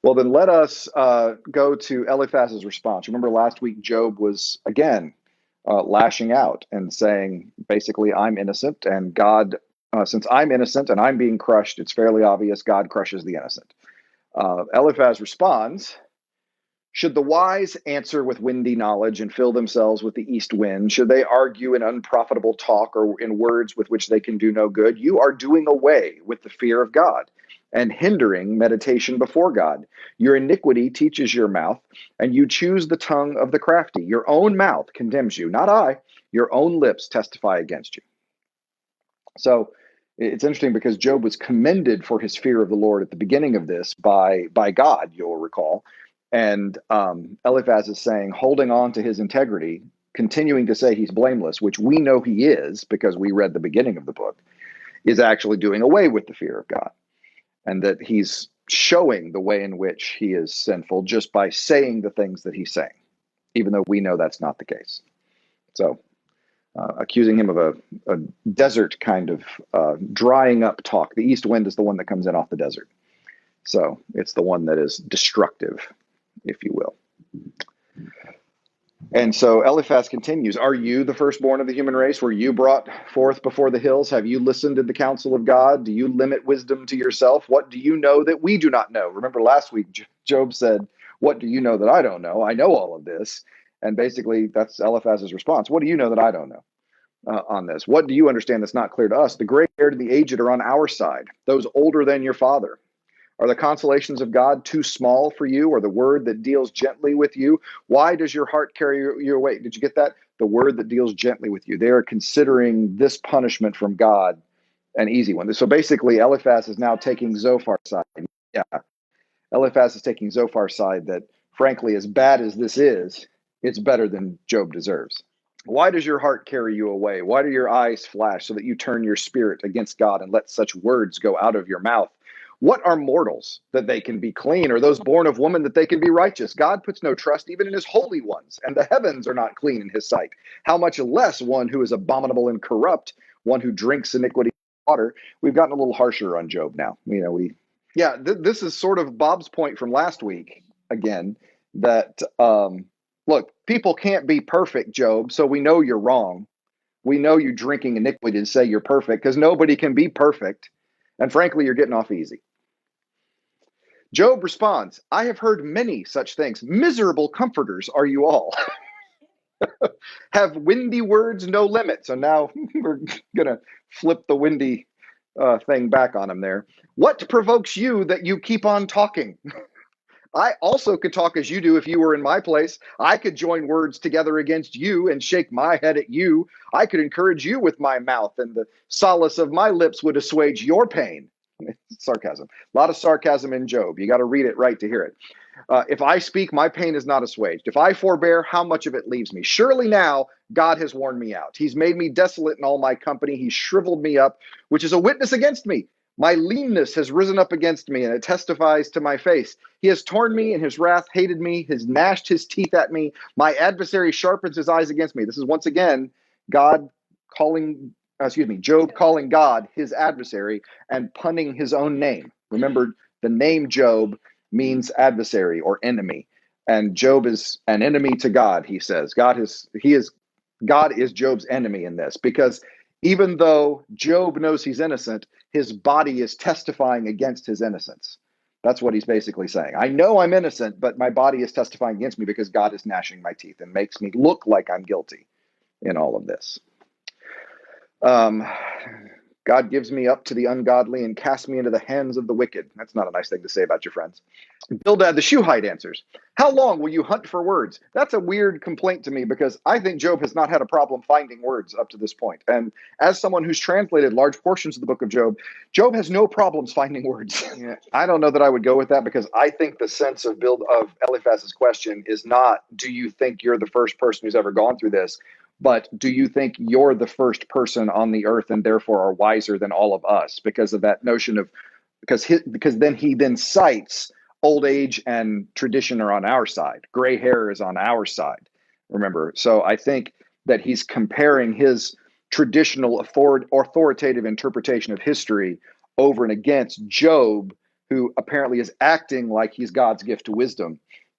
Well, then let us go to Eliphaz's response. Remember last week, Job was again lashing out and saying, basically, I'm innocent, and God, since I'm innocent and I'm being crushed, it's fairly obvious God crushes the innocent. Eliphaz responds, should the wise answer with windy knowledge and fill themselves with the east wind? Should they argue in unprofitable talk or in words with which they can do no good? You are doing away with the fear of God and hindering meditation before God. Your iniquity teaches your mouth, and you choose the tongue of the crafty. Your own mouth condemns you, not I. Your own lips testify against you. So it's interesting because Job was commended for his fear of the Lord at the beginning of this by God, you'll recall. And Eliphaz is saying, holding on to his integrity, continuing to say he's blameless, which we know he is because we read the beginning of the book, is actually doing away with the fear of God. And that he's showing the way in which he is sinful just by saying the things that he's saying, even though we know that's not the case. So accusing him of a desert kind of drying up talk. The east wind is the one that comes in off the desert. So it's the one that is destructive, if you will. And so Eliphaz continues, are you the firstborn of the human race? Were you brought forth before the hills? Have you listened to the counsel of God? Do you limit wisdom to yourself? What do you know that we do not know? Remember last week, Job said, what do you know that I don't know? I know all of this. And basically, that's Eliphaz's response. What do you know that I don't know? On this. What do you understand that's not clear to us? The gray-haired and the aged are on our side, those older than your father. Are the consolations of God too small for you, or the word that deals gently with you? Why does your heart carry you away? Did you get that? The word that deals gently with you. They are considering this punishment from God an easy one. So basically, Eliphaz is now taking Zophar's side. Yeah, Eliphaz is taking Zophar's side that, frankly, as bad as this is, it's better than Job deserves. Why does your heart carry you away? Why do your eyes flash so that you turn your spirit against God and let such words go out of your mouth? What are mortals that they can be clean, or those born of woman that they can be righteous? God puts no trust even in his holy ones, and the heavens are not clean in his sight. How much less one who is abominable and corrupt, one who drinks iniquity water? We've gotten a little harsher on Job now. This is sort of Bob's point from last week again, that look, people can't be perfect, Job, so we know you're wrong. We know you drinking iniquity to say you're perfect because nobody can be perfect. And frankly, you're getting off easy. Job responds, I have heard many such things. Miserable comforters are you all. Have windy words no limit. So now we're going to flip the windy thing back on him there. What provokes you that you keep on talking? I also could talk as you do if you were in my place. I could join words together against you and shake my head at you. I could encourage you with my mouth, and the solace of my lips would assuage your pain. Sarcasm. A lot of sarcasm in Job. You got to read it right to hear it. If I speak, my pain is not assuaged. If I forbear, how much of it leaves me? Surely now God has worn me out. He's made me desolate in all my company. He's shriveled me up, which is a witness against me. My leanness has risen up against me, and it testifies to my face. He has torn me in his wrath, hated me, has gnashed his teeth at me. My adversary sharpens his eyes against me. This is once again Job calling God his adversary and punning his own name. Remember, the name Job means adversary or enemy. And Job is an enemy to God, he says. God is Job's enemy in this, because even though Job knows he's innocent, his body is testifying against his innocence. That's what he's basically saying. I know I'm innocent, but my body is testifying against me because God is gnashing my teeth and makes me look like I'm guilty in all of this. God gives me up to the ungodly and casts me into the hands of the wicked. That's not a nice thing to say about your friends. Bildad the Shuhite answers, how long will you hunt for words? That's a weird complaint to me, because I think Job has not had a problem finding words up to this point. And as someone who's translated large portions of the book of Job, Job has no problems finding words. Yeah. I don't know that I would go with that, because I think the sense of Eliphaz's question is not, do you think you're the first person who's ever gone through this? But do you think you're the first person on the earth and therefore are wiser than all of us? Because of that notion of, because then he cites old age and tradition are on our side. Gray hair is on our side. Remember, so I think that he's comparing his traditional authoritative interpretation of history over and against Job, who apparently is acting like he's God's gift to wisdom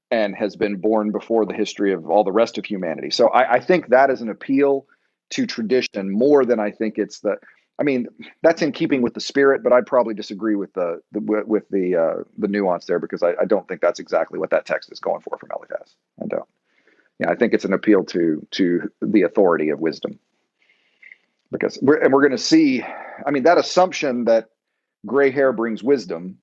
and has been born before the history of all the rest of humanity. So I think that is an appeal to tradition more than I think it's the. I mean, that's in keeping with the spirit, but I'd probably disagree with the nuance there, because I don't think that's exactly what that text is going for from Eliphaz. I don't. Yeah, I think it's an appeal to the authority of wisdom, because we're going to see. I mean, that assumption that gray hair brings wisdom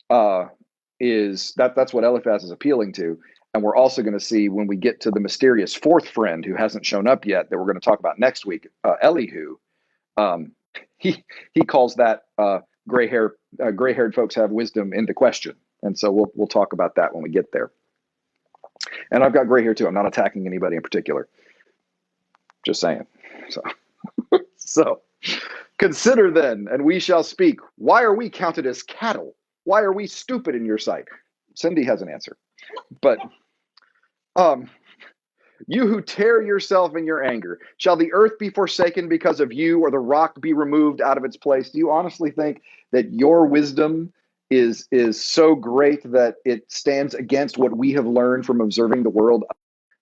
that's what Eliphaz is appealing to. And we're also going to see, when we get to the mysterious fourth friend who hasn't shown up yet, that we're going to talk about next week, Elihu. He calls that gray-haired folks have wisdom into question, and so we'll talk about that when we get there. And I've got gray hair too. I'm not attacking anybody in particular. Just saying. So consider then, and we shall speak. Why are we counted as cattle? Why are we stupid in your sight? Cindy has an answer. But you who tear yourself in your anger, shall the earth be forsaken because of you, or the rock be removed out of its place? Do you honestly think that your wisdom is so great that it stands against what we have learned from observing the world?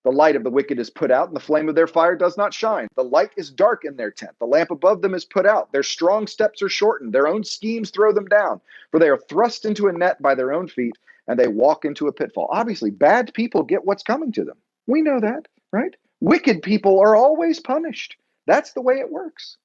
The light of the wicked is put out, and the flame of their fire does not shine. The light is dark in their tent. The lamp above them is put out. Their strong steps are shortened. Their own schemes throw them down. For they are thrust into a net by their own feet, and they walk into a pitfall. Obviously, bad people get what's coming to them. We know that, right? Wicked people are always punished. That's the way it works.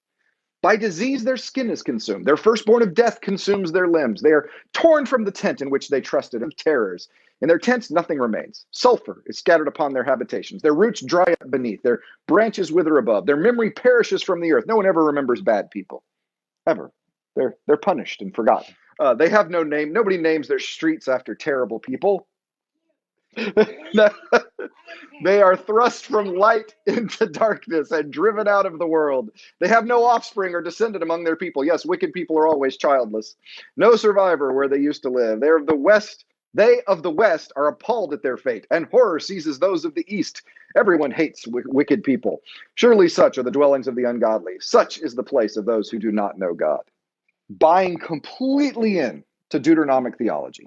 By disease, their skin is consumed. Their firstborn of death consumes their limbs. They are torn from the tent in which they trusted, of terrors. In their tents, nothing remains. Sulfur is scattered upon their habitations. Their roots dry up beneath. Their branches wither above. Their memory perishes from the earth. No one ever remembers bad people, ever. They're punished and forgotten. They have no name. Nobody names their streets after terrible people. They are thrust from light into darkness and driven out of the world. They have no offspring or descendant among their people. Yes, wicked people are always childless. No survivor where they used to live. They of the West are appalled at their fate, and horror seizes those of the East. Everyone hates wicked people. Surely such are the dwellings of the ungodly. Such is the place of those who do not know God. Buying completely in to Deuteronomic theology.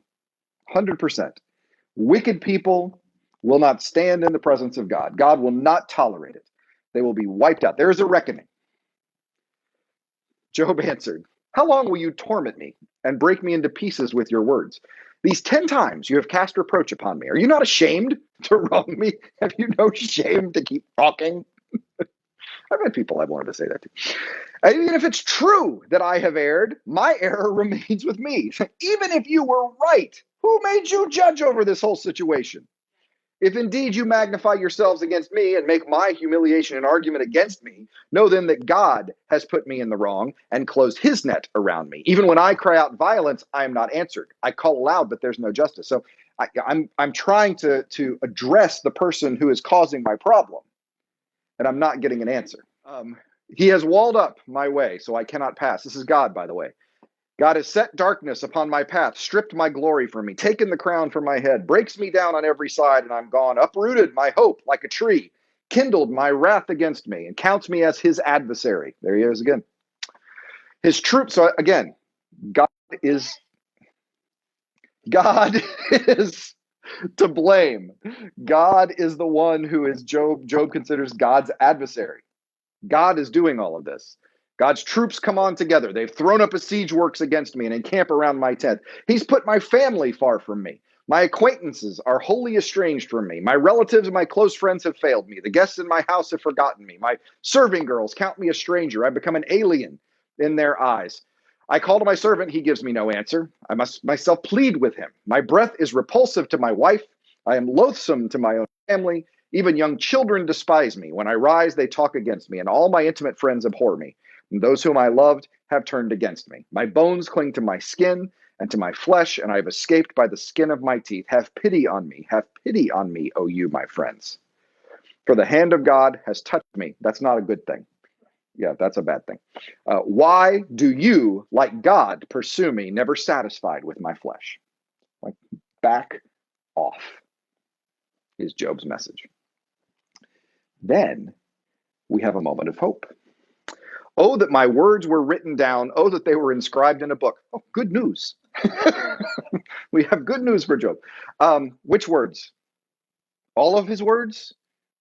100%. Wicked people will not stand in the presence of God. God will not tolerate it. They will be wiped out. There is a reckoning. Job answered, how long will you torment me and break me into pieces with your words? These 10 times you have cast reproach upon me. Are you not ashamed to wrong me? Have you no shame to keep talking? I've had people I've wanted to say that to. And even if it's true that I have erred, my error remains with me. Even if you were right, who made you judge over this whole situation? If indeed you magnify yourselves against me and make my humiliation an argument against me, know then that God has put me in the wrong and closed his net around me. Even when I cry out violence, I am not answered. I call aloud, but there's no justice. So I'm trying to address the person who is causing my problem, and I'm not getting an answer. He has walled up my way, so I cannot pass. This is God, by the way. God has set darkness upon my path, stripped my glory from me, taken the crown from my head, breaks me down on every side, and I'm gone, uprooted my hope like a tree, kindled my wrath against me, and counts me as his adversary. There he is again. His troops, so again, God is to blame. God is the one who is Job considers God's adversary. God is doing all of this. God's troops come on together. They've thrown up a siege works against me and encamp around my tent. He's put my family far from me. My acquaintances are wholly estranged from me. My relatives and my close friends have failed me. The guests in my house have forgotten me. My serving girls count me a stranger. I've become an alien in their eyes. I call to my servant. He gives me no answer. I must myself plead with him. My breath is repulsive to my wife. I am loathsome to my own family. Even young children despise me. When I rise, they talk against me, and all my intimate friends abhor me. And those whom I loved have turned against me. My bones cling to my skin and to my flesh, and I have escaped by the skin of my teeth. Have pity on me. Have pity on me, O you, my friends. For the hand of God has touched me. That's not a good thing. Yeah, that's a bad thing. Why do you, like God, pursue me, never satisfied with my flesh? Like, back off is Job's message. Then we have a moment of hope. Oh, that my words were written down. Oh, that they were inscribed in a book. Oh, good news. We have good news for Job. Which words? All of his words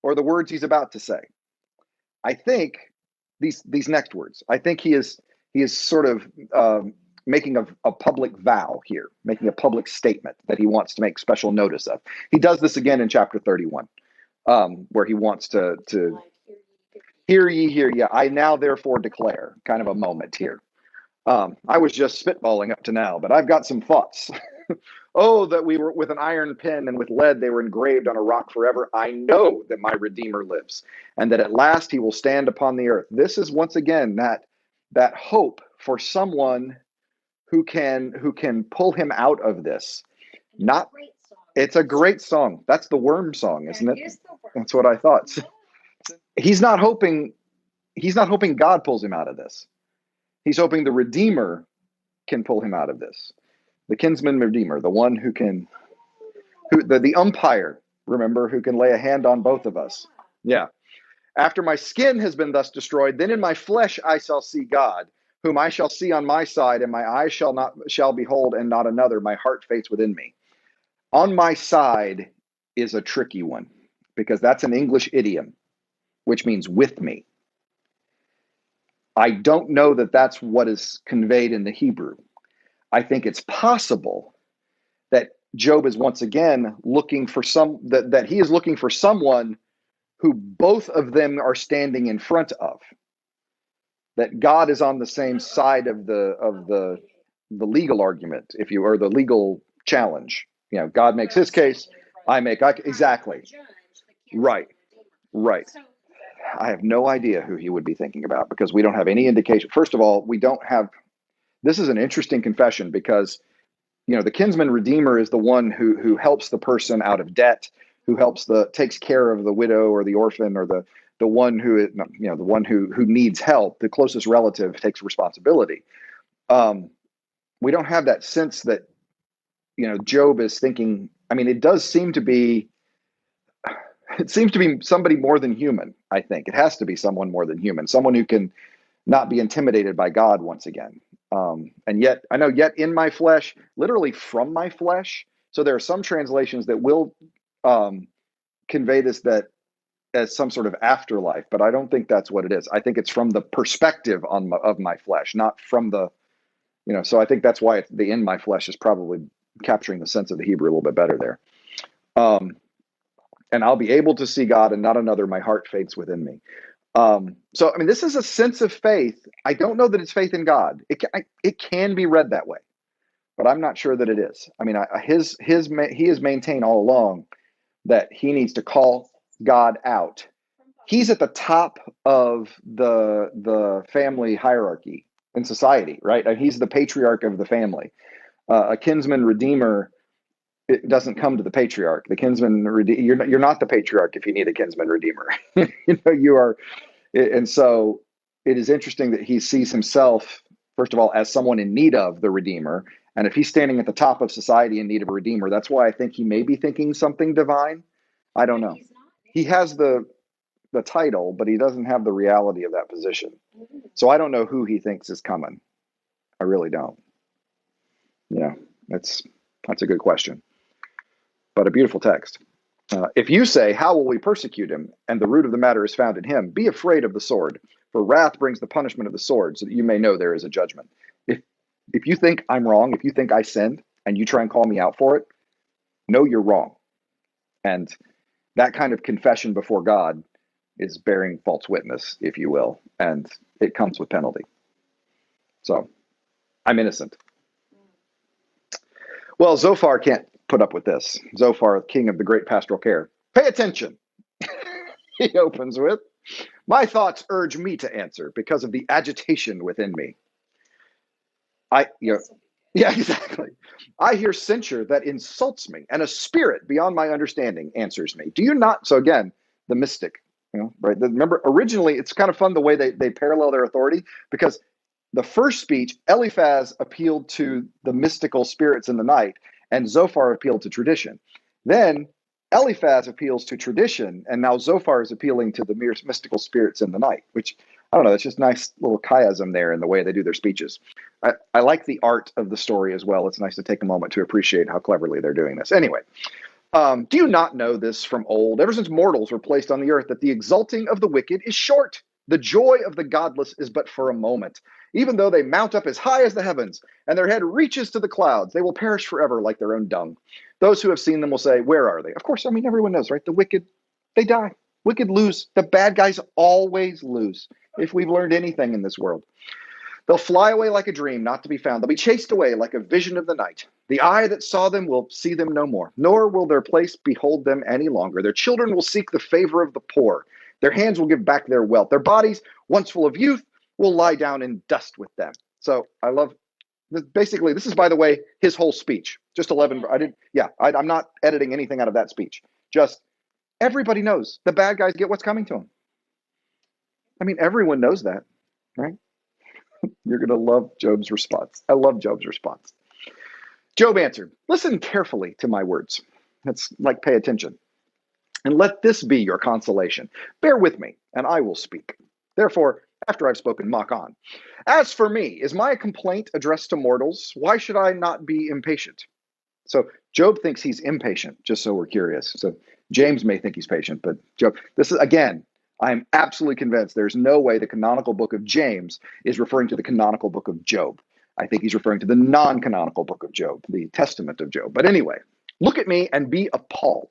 or the words he's about to say? I think these next words. I think he is sort of making a public vow here, making a public statement that he wants to make special notice of. He does this again in chapter 31, where he wants to hear ye, hear ye. I now therefore declare, kind of a moment here. I was just spitballing up to now, but I've got some thoughts. Oh, that we were with an iron pen and with lead they were engraved on a rock forever. I know that my Redeemer lives, and that at last he will stand upon the earth. This is once again that hope for someone who can pull him out of this. Not It's a great song. That's the Worm song, isn't it? That's what I thought. He's not hoping God pulls him out of this. He's hoping the Redeemer can pull him out of this. The kinsman Redeemer, the one the umpire, remember, who can lay a hand on both of us. Yeah. After my skin has been thus destroyed, then in my flesh I shall see God, whom I shall see on my side, and my eyes shall behold, and not another. My heart faints within me. On my side is a tricky one, because that's an English idiom, which means with me. I don't know that that's what is conveyed in the Hebrew. I think it's possible that Job is once again looking for that he is looking for someone who both of them are standing in front of. That God is on the same side of the legal argument, or the legal challenge. God makes his case, exactly. Right. Right. I have no idea who he would be thinking about, because we don't have any indication. First of all, this is an interesting confession, because the kinsman redeemer is the one who helps the person out of debt, who takes care of the widow or the orphan, or the one who needs help. The closest relative takes responsibility. We don't have that sense that Job is thinking. I mean, it seems to be somebody more than human. I think it has to be someone more than human, someone who can not be intimidated by God once again. And yet in my flesh, literally from my flesh. So there are some translations that will convey this as some sort of afterlife, but I don't think that's what it is. I think it's from the perspective of my flesh, not from the, so I think that's why the in my flesh is probably capturing the sense of the Hebrew a little bit better there. And I'll be able to see God and not another. My heart faints within me. So, I mean, this is a sense of faith. I don't know that it's faith in God. It can be read that way, but I'm not sure that it is. I mean, he has maintained all along that he needs to call God out. He's at the top of the family hierarchy in society, right? And he's the patriarch of the family. A kinsman redeemer, it doesn't come to the patriarch. The kinsman redeemer, you're not the patriarch if you need a kinsman redeemer. You are. And so it is interesting that he sees himself, first of all, as someone in need of the Redeemer. And if he's standing at the top of society in need of a Redeemer, that's why I think he may be thinking something divine. I don't know. He has the title, but he doesn't have the reality of that position. So I don't know who he thinks is coming. I really don't. That's a good question. But a beautiful text. If you say, how will we persecute him? And the root of the matter is found in him. Be afraid of the sword, for wrath brings the punishment of the sword, so that you may know there is a judgment. If you think I'm wrong, if you think I sinned, and you try and call me out for it, know you're wrong. And that kind of confession before God is bearing false witness, if you will, and it comes with penalty. So, I'm innocent. Well, Zophar can't put up with this. Zophar, king of the great pastoral care. Pay attention. He opens with, my thoughts urge me to answer because of the agitation within me. Yeah, exactly. I hear censure that insults me, and a spirit beyond my understanding answers me. Do you not? So again, the mystic, right? Remember, originally, it's kind of fun the way they parallel their authority, because the first speech, Eliphaz appealed to the mystical spirits in the night, and Zophar appealed to tradition. Then Eliphaz appeals to tradition, and now Zophar is appealing to the mere mystical spirits in the night, which I don't know. It's just nice little chiasm there in the way they do their speeches. I like the art of the story as well. It's nice to take a moment to appreciate how cleverly they're doing this. Anyway, do you not know this from old, ever since mortals were placed on the earth, that the exulting of the wicked is short? The joy of the godless is but for a moment. Even though they mount up as high as the heavens, and their head reaches to the clouds, they will perish forever like their own dung. Those who have seen them will say, where are they? Of course, I mean, everyone knows, right? The wicked, they die. Wicked lose. The bad guys always lose, if we've learned anything in this world. They'll fly away like a dream, not to be found. They'll be chased away like a vision of the night. The eye that saw them will see them no more, nor will their place behold them any longer. Their children will seek the favor of the poor. Their hands will give back their wealth. Their bodies, once full of youth, will lie down in dust with them. So I love this. Basically, this is, by the way, his whole speech. Just 11. I'm not editing anything out of that speech. Just everybody knows the bad guys get what's coming to them. I mean, everyone knows that, right? You're going to love Job's response. I love Job's response. Job answered, listen carefully to my words. That's like, pay attention. And let this be your consolation. Bear with me, and I will speak. Therefore, after I've spoken, mock on. As for me, is my complaint addressed to mortals? Why should I not be impatient? So Job thinks he's impatient, just so we're curious. So James may think he's patient, but Job, this is, again, I'm absolutely convinced there's no way the canonical book of James is referring to the canonical book of Job. I think he's referring to the non-canonical book of Job, the Testament of Job. But anyway, look at me and be appalled.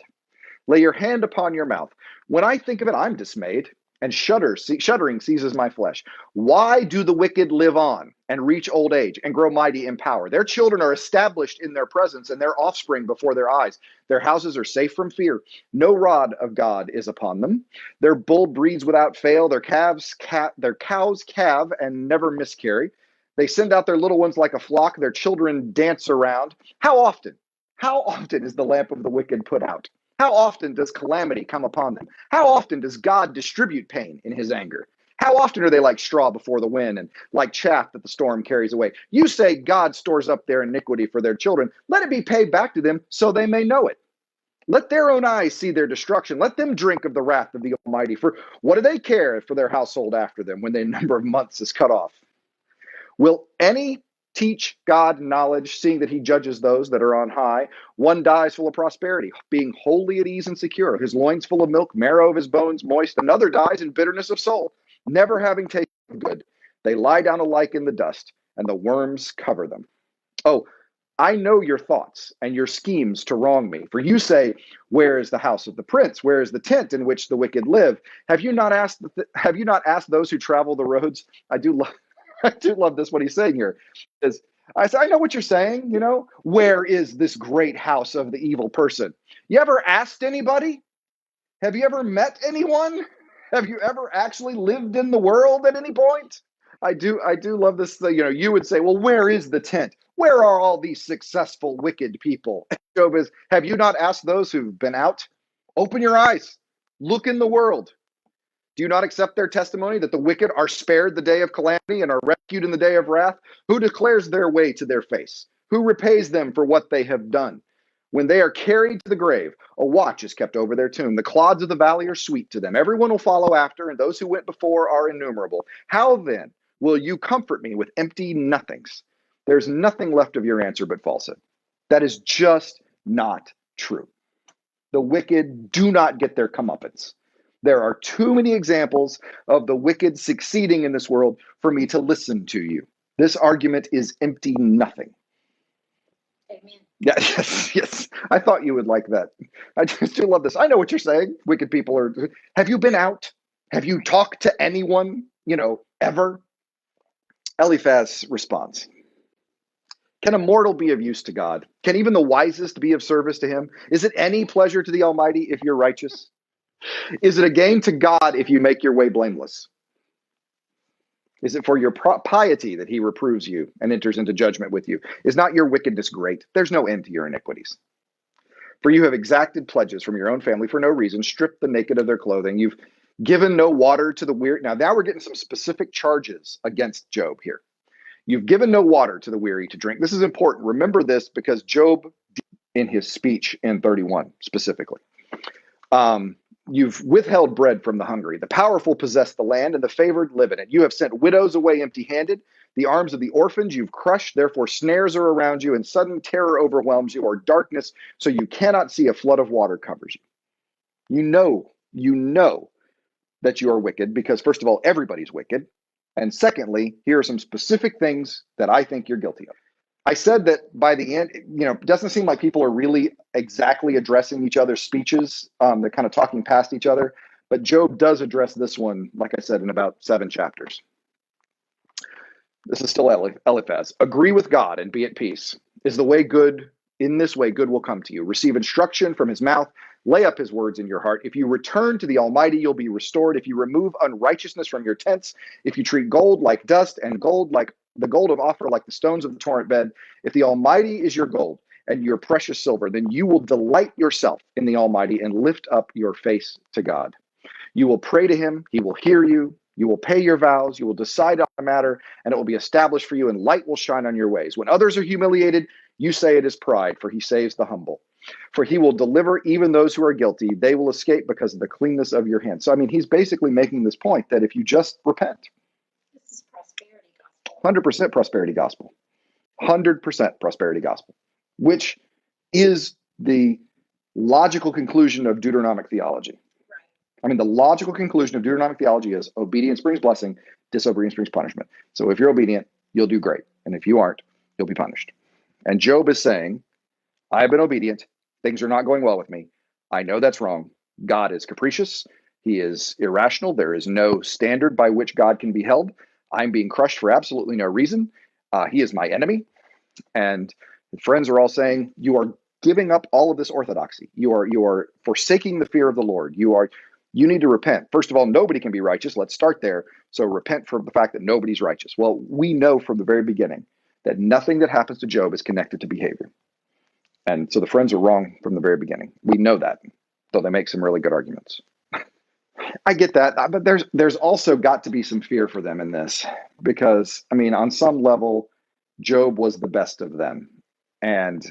Lay your hand upon your mouth. When I think of it, I'm dismayed, and shuddering seizes my flesh. Why do the wicked live on and reach old age and grow mighty in power? Their children are established in their presence, and their offspring before their eyes. Their houses are safe from fear. No rod of God is upon them. Their bull breeds without fail. Their cows calve and never miscarry. They send out their little ones like a flock. Their children dance around. How often is the lamp of the wicked put out? How often does calamity come upon them? How often does God distribute pain in his anger? How often are they like straw before the wind and like chaff that the storm carries away? You say God stores up their iniquity for their children. Let it be paid back to them so they may know it. Let their own eyes see their destruction. Let them drink of the wrath of the Almighty. For what do they care for their household after them when their number of months is cut off? Will any teach God knowledge, seeing that he judges those that are on high? One dies full of prosperity, being wholly at ease and secure, his loins full of milk, marrow of his bones moist. Another dies in bitterness of soul, never having tasted good. They lie down alike in the dust, and the worms cover them. Oh, I know your thoughts and your schemes to wrong me. For you say, where is the house of the prince? Where is the tent in which the wicked live? Have you not asked those who travel the roads? I do love this, what he's saying here. Is I say, I know what you're saying, where is this great house of the evil person? You ever asked anybody? Have you ever met anyone? Have you ever actually lived in the world at any point? I do love this. You would say, well, where is the tent? Where are all these successful, wicked people? Job is, have you not asked those who've been out? Open your eyes. Look in the world. Do you not accept their testimony that the wicked are spared the day of calamity and are rescued in the day of wrath? Who declares their way to their face? Who repays them for what they have done? When they are carried to the grave, a watch is kept over their tomb. The clods of the valley are sweet to them. Everyone will follow after, and those who went before are innumerable. How then will you comfort me with empty nothings? There's nothing left of your answer but falsehood. That is just not true. The wicked do not get their comeuppance. There are too many examples of the wicked succeeding in this world for me to listen to you. This argument is empty nothing. Amen. Yeah, yes. I thought you would like that. I just do love this. I know what you're saying. Wicked people are. Have you been out? Have you talked to anyone, ever? Eliphaz responds, can a mortal be of use to God? Can even the wisest be of service to him? Is it any pleasure to the Almighty if you're righteous? Is it a gain to God if you make your way blameless? Is it for your piety that he reproves you and enters into judgment with you? Is not your wickedness great? There's no end to your iniquities. For you have exacted pledges from your own family for no reason, stripped the naked of their clothing. You've given no water to the weary. Now we're getting some specific charges against Job here. You've given no water to the weary to drink. This is important. Remember this because Job, in his speech in 31 specifically, You've withheld bread from the hungry. The powerful possess the land, and the favored live in it. You have sent widows away empty-handed. The arms of the orphans you've crushed. Therefore snares are around you, and sudden terror overwhelms you, or darkness, so you cannot see. A flood of water covers you. You know that you are wicked, because first of all, everybody's wicked. And secondly, here are some specific things that I think you're guilty of. I said that by the end, it doesn't seem like people are really exactly addressing each other's speeches. They're kind of talking past each other. But Job does address this one, like I said, in about 7 chapters. This is still Eliphaz. Agree with God and be at peace. Is the way good? In this way, good will come to you. Receive instruction from his mouth. Lay up his words in your heart. If you return to the Almighty, you'll be restored. If you remove unrighteousness from your tents, if you treat gold like dust and gold like the gold of Ophir, like the stones of the torrent bed, if the Almighty is your gold and your precious silver, then you will delight yourself in the Almighty and lift up your face to God. You will pray to him. He will hear you. You will pay your vows. You will decide on the matter, and it will be established for you, and light will shine on your ways. When others are humiliated, you say it is pride, for he saves the humble. For he will deliver even those who are guilty. They will escape because of the cleanness of your hands. So, he's basically making this point that if you just repent, This is prosperity gospel. 100% prosperity gospel, 100% prosperity gospel, which is the logical conclusion of Deuteronomic theology. Right. The logical conclusion of Deuteronomic theology is obedience brings blessing, disobedience brings punishment. So if you're obedient, you'll do great. And if you aren't, you'll be punished. And Job is saying, I have been obedient. Things are not going well with me. I know that's wrong. God is capricious. He is irrational. There is no standard by which God can be held. I'm being crushed for absolutely no reason. He is my enemy. And friends are all saying, you are giving up all of this orthodoxy. You are forsaking the fear of the Lord. You need to repent. First of all, nobody can be righteous. Let's start there. So repent for the fact that nobody's righteous. Well, we know from the very beginning that nothing that happens to Job is connected to behavior. And so the friends are wrong from the very beginning. We know that, though they make some really good arguments. I get that, but there's also got to be some fear for them in this, because on some level, Job was the best of them, and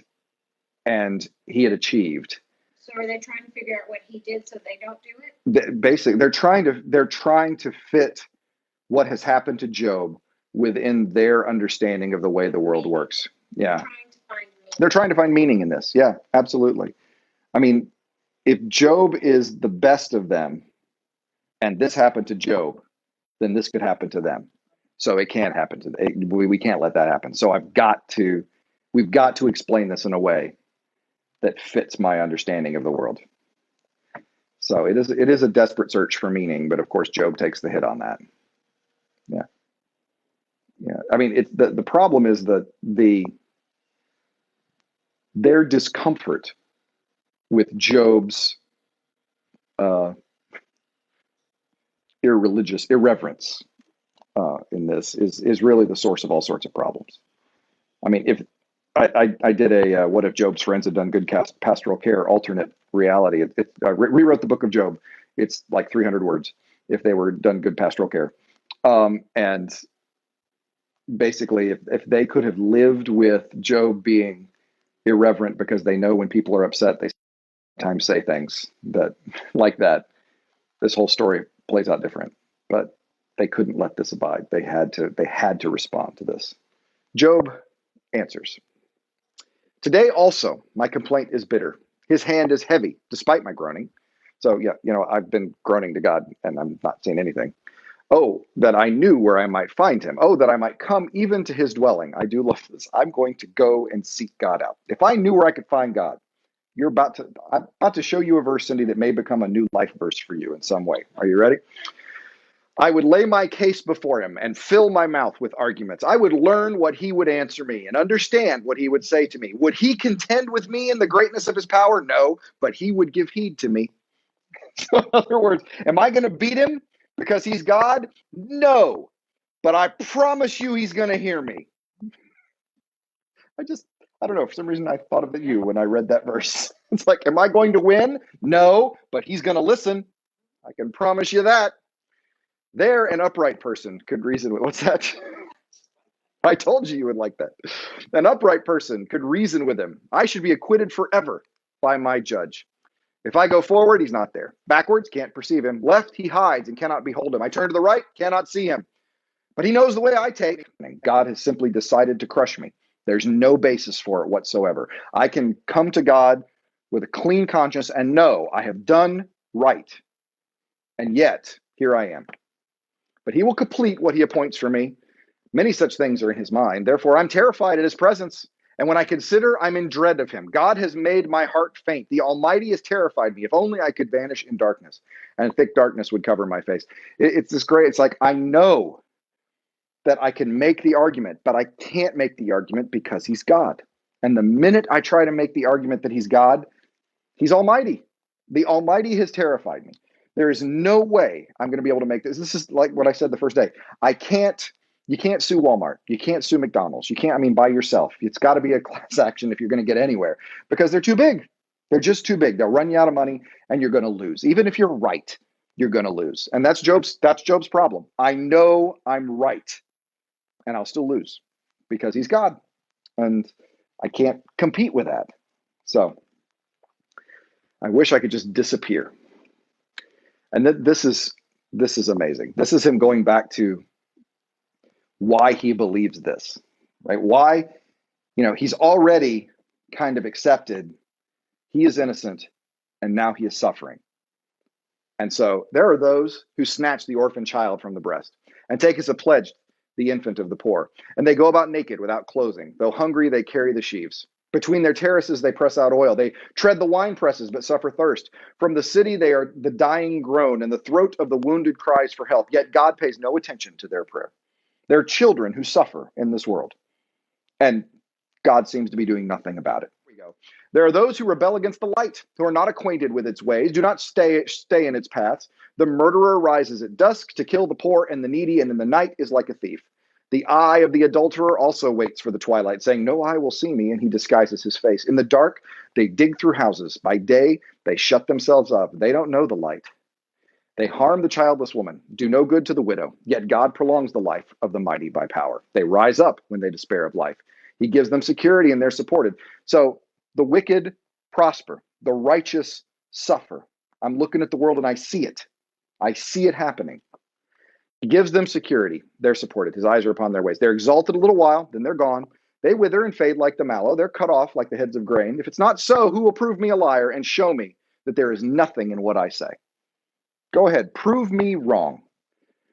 he had achieved. So are they trying to figure out what he did so they don't do it? Basically, they're trying to fit what has happened to Job within their understanding of the way the world works. Yeah. They're trying to find meaning in this. Yeah, absolutely. If Job is the best of them and this happened to Job, then this could happen to them. So it can't happen to them. We can't let that happen. So we've got to explain this in a way that fits my understanding of the world. So it is a desperate search for meaning, but of course Job takes the hit on that. Yeah. It's the problem is that their discomfort with Job's irreverence in this is really the source of all sorts of problems. If I did a what if Job's friends had done good pastoral care alternate reality. I rewrote the book of Job. It's like 300 words if they were done good pastoral care. And basically, if they could have lived with Job being irreverent because they know when people are upset, they sometimes say things that like that, this whole story plays out different. But they couldn't let this abide. They had to respond to this. Job answers. Today also my complaint is bitter. His hand is heavy despite my groaning. So yeah, I've been groaning to God and I'm not seeing anything. Oh, that I knew where I might find him. Oh, that I might come even to his dwelling. I do love this. I'm going to go and seek God out. If I knew where I could find God, I'm about to show you a verse, Cindy, that may become a new life verse for you in some way. Are you ready? I would lay my case before him and fill my mouth with arguments. I would learn what he would answer me and understand what he would say to me. Would he contend with me in the greatness of his power? No, but he would give heed to me. So in other words, am I going to beat him because he's God? No, but I promise you he's going to hear me. I don't know, for some reason I thought of you when I read that verse. It's like, am I going to win? No, but he's going to listen. I can promise you that. There, an upright person could reason with, what's that? I told you would like that. An upright person could reason with him. I should be acquitted forever by my judge. If I go forward, he's not there. Backwards, can't perceive him. Left, he hides and cannot behold him. I turn to the right, cannot see him. But he knows the way I take, and God has simply decided to crush me. There's no basis for it whatsoever. I can come to God with a clean conscience and know I have done right. And yet, here I am. But he will complete what he appoints for me. Many such things are in his mind. Therefore, I'm terrified at his presence. And when I consider, I'm in dread of him. God has made my heart faint. The Almighty has terrified me. If only I could vanish in darkness, and thick darkness would cover my face. It's this great, it's like, I know that I can make the argument, but I can't make the argument because he's God. And the minute I try to make the argument that he's God, he's Almighty. The Almighty has terrified me. There is no way I'm going to be able to make this. This is like what I said the first day. You can't sue Walmart. You can't sue McDonald's. You can't, by yourself. It's got to be a class action if you're going to get anywhere because they're too big. They're just too big. They'll run you out of money and you're going to lose. Even if you're right, you're going to lose. And that's Job's problem. I know I'm right and I'll still lose because he's God and I can't compete with that. So I wish I could just disappear. And this is amazing. This is him going back to why he believes this, right? Why, he's already kind of accepted he is innocent and now he is suffering. And so there are those who snatch the orphan child from the breast and take as a pledge the infant of the poor. And they go about naked without clothing. Though hungry, they carry the sheaves. Between their terraces, they press out oil. They tread the wine presses, but suffer thirst. From the city, they are the dying groan, and the throat of the wounded cries for help. Yet God pays no attention to their prayer. They're children who suffer in this world, and God seems to be doing nothing about it. Here we go. There are those who rebel against the light, who are not acquainted with its ways, do not stay in its paths. The murderer rises at dusk to kill the poor and the needy, and in the night is like a thief. The eye of the adulterer also waits for the twilight, saying, no eye will see me, and he disguises his face. In the dark, they dig through houses. By day, they shut themselves up. They don't know the light. They harm the childless woman, do no good to the widow, yet God prolongs the life of the mighty by power. They rise up when they despair of life. He gives them security and they're supported. So the wicked prosper, the righteous suffer. I'm looking at the world and I see it. I see it happening. He gives them security. They're supported. His eyes are upon their ways. They're exalted a little while, then they're gone. They wither and fade like the mallow. They're cut off like the heads of grain. If it's not so, who will prove me a liar and show me that there is nothing in what I say? Go ahead, prove me wrong,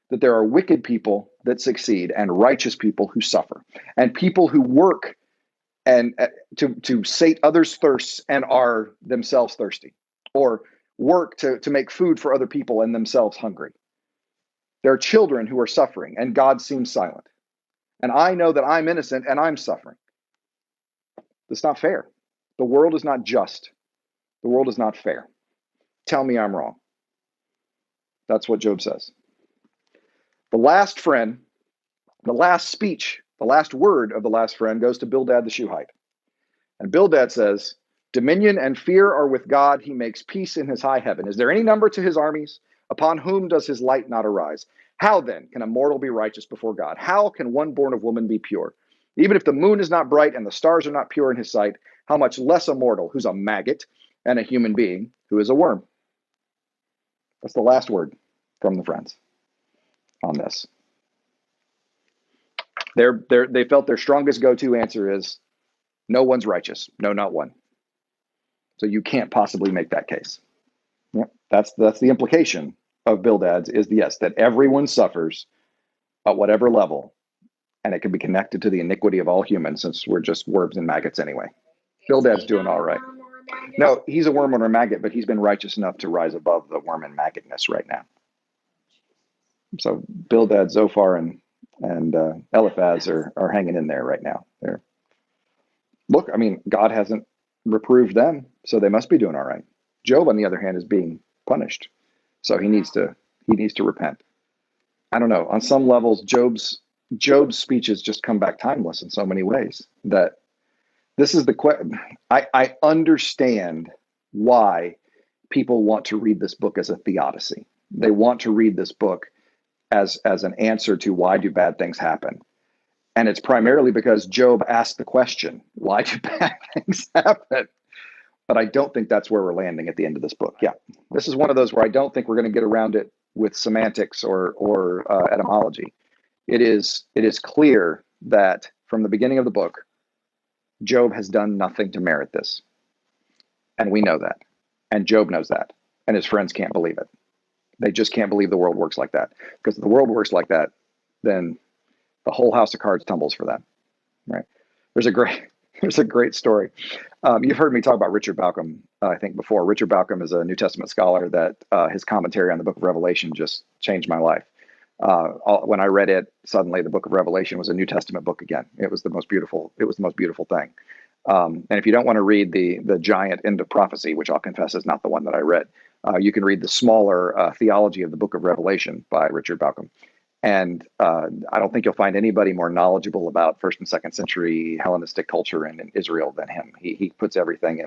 that there are wicked people that succeed and righteous people who suffer, and people who work and to sate others' thirsts and are themselves thirsty, or work to make food for other people and themselves hungry. There are children who are suffering, and God seems silent. And I know that I'm innocent and I'm suffering. That's not fair. The world is not just. The world is not fair. Tell me I'm wrong. That's what Job says. The last friend, the last speech, the last word of the last friend goes to Bildad the Shuhite. And Bildad says, dominion and fear are with God. He makes peace in his high heaven. Is there any number to his armies? Upon whom does his light not arise? How then can a mortal be righteous before God? How can one born of woman be pure? Even if the moon is not bright and the stars are not pure in his sight, how much less a mortal who's a maggot and a human being who is a worm? That's the last word from the friends on this. They felt their strongest go-to answer is, no one's righteous. No, not one. So you can't possibly make that case. Yep. That's the implication of Bildad's is yes, that everyone suffers at whatever level, and it can be connected to the iniquity of all humans since we're just worms and maggots anyway. Bildad's doing all right. No, he's a worm or a maggot, but he's been righteous enough to rise above the worm and maggotness right now. So Bildad, Zophar, and Eliphaz are hanging in there right now. God hasn't reproved them, so they must be doing all right. Job, on the other hand, is being punished, so he needs to repent. I don't know. On some levels, Job's speeches just come back timeless in so many ways that this is the question. I understand why people want to read this book as a theodicy. They want to read this book as an answer to why do bad things happen. And it's primarily because Job asked the question, why do bad things happen? But I don't think that's where we're landing at the end of this book. Yeah, this is one of those where I don't think we're going to get around it with semantics or etymology. It is clear that from the beginning of the book, Job has done nothing to merit this, and we know that, and Job knows that, and his friends can't believe it. They just can't believe the world works like that, because if the world works like that, then the whole house of cards tumbles for them. Right? There's a great story. You've heard me talk about Richard Bauckham, I think, before. Richard Bauckham is a New Testament scholar that his commentary on the book of Revelation just changed my life. When I read it, suddenly the book of Revelation was a New Testament book again. It was the most beautiful thing. And if you don't want to read the giant end of prophecy, which I'll confess is not the one that I read, you can read the smaller theology of the book of Revelation by Richard Bauckham. And I don't think you'll find anybody more knowledgeable about first and second century Hellenistic culture in Israel than him. He puts everything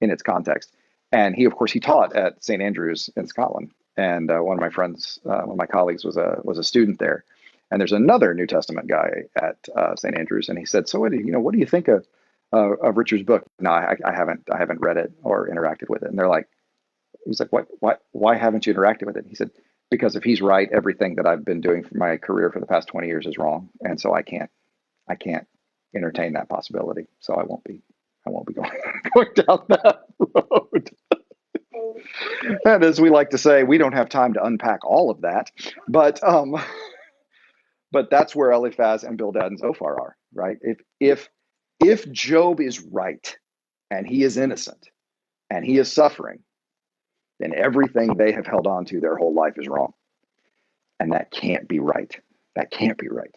in its context. And he, of course, he taught at St. Andrews in Scotland. And one of my friends, one of my colleagues, was a student there. And there's another New Testament guy at St. Andrews, and he said, "So what do you think of Richard's book?" No, I haven't read it or interacted with it. And he's like, "What? Why haven't you interacted with it?" He said, "Because if he's right, everything that I've been doing for my career for the past 20 years is wrong, and so I can't entertain that possibility. So I won't be going down that road." And as we like to say, we don't have time to unpack all of that, but that's where Eliphaz and Bildad and Zophar are, right? If Job is right and he is innocent and he is suffering, then everything they have held on to their whole life is wrong. And that can't be right. That can't be right.